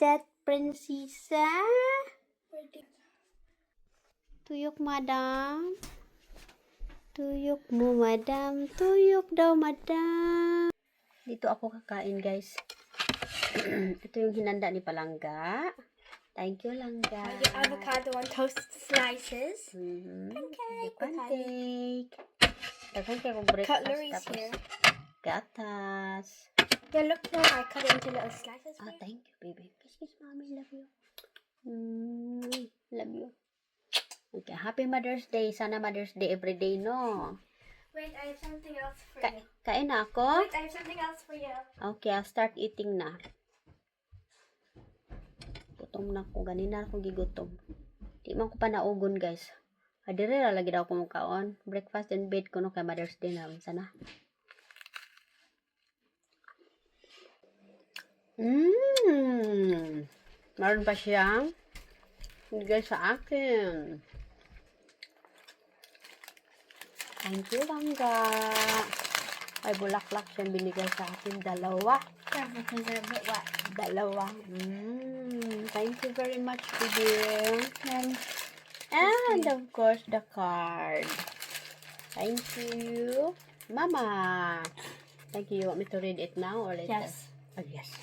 that, Prinsesa? Tuyok, madam. Tuyok mo, madam. Tuyok daw, madam. Dito ako kakain, guys. Ito yung hinanda ni Palangga. Thank you, Langga. Avocado on toasted slices. Pancake. Dagan kayo kung breakfast. Cutlery's here. Gatas. Yeah, look now. I cut it into little slices. Oh, thank you, baby. Kiss, kiss, mommy. Love you. Love you. Okay, happy Mother's Day. Sana Mother's Day every day, no? Wait, I have something else for you. Kain na ako? Wait, I have something else for you. Okay, I'll start eating na. Gutom na ko. Ganina ako gigutom. Di man ko pa naugon, guys. Adire lagi daw ko mukhaon. Breakfast and bed ko no kay Mother's Day na. Sana. Meron pa siyang bigay sa akin. Thank you, Langga. Ay, bulaklak siyang binigay sa akin. Dalawa. Dalawa. Thank you very much, baby. And of course, the card. Thank you, Mama. Thank you. You want me to read it now or later? Yes. Oh, yes.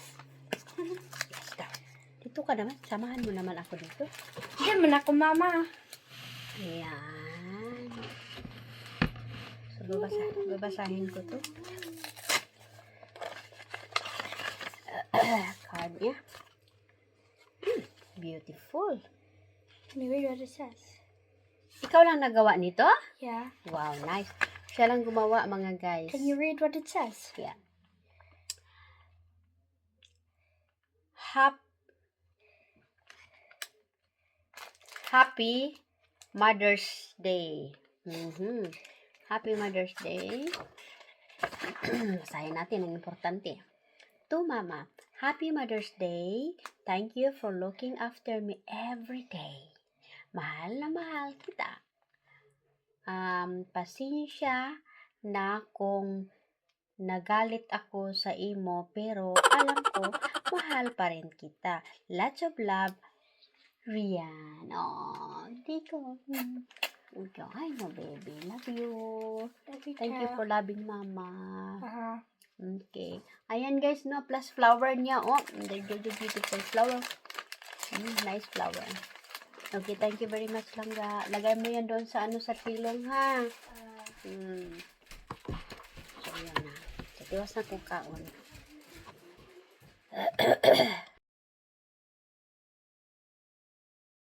Yes, daw. Dito ka naman. Samahan mo naman ako dito. Hindi man ako, Mama. Ayan. So, babasahin ko to. Card niya. Beautiful. Can you read what it says? Ikaw lang nagawa nito? Yeah. Wow, nice. Siya lang gumawa, mga guys. Can you read what it says? Yeah. Happy Mother's Day. Happy Mother's Day. Basahin natin ang importante. To Mama, Happy Mother's Day. Thank you for looking after me every day. Mahal na mahal kita. Pasensya na kung nagalit ako sa imo, pero alam ko, mahal pa rin kita. Lots of love, Rian. Oh, di ko. Okay, I know, baby. Love you. Thank you for loving Mama. Okay. Ayan, guys, no? Plus flower niya. Oh, the beautiful flower. Nice flower. Okay, thank you very much, Langga. Lagay mo yan doon sa sa tilong, ha? So, yan na. Sa tiwas na kung kaon.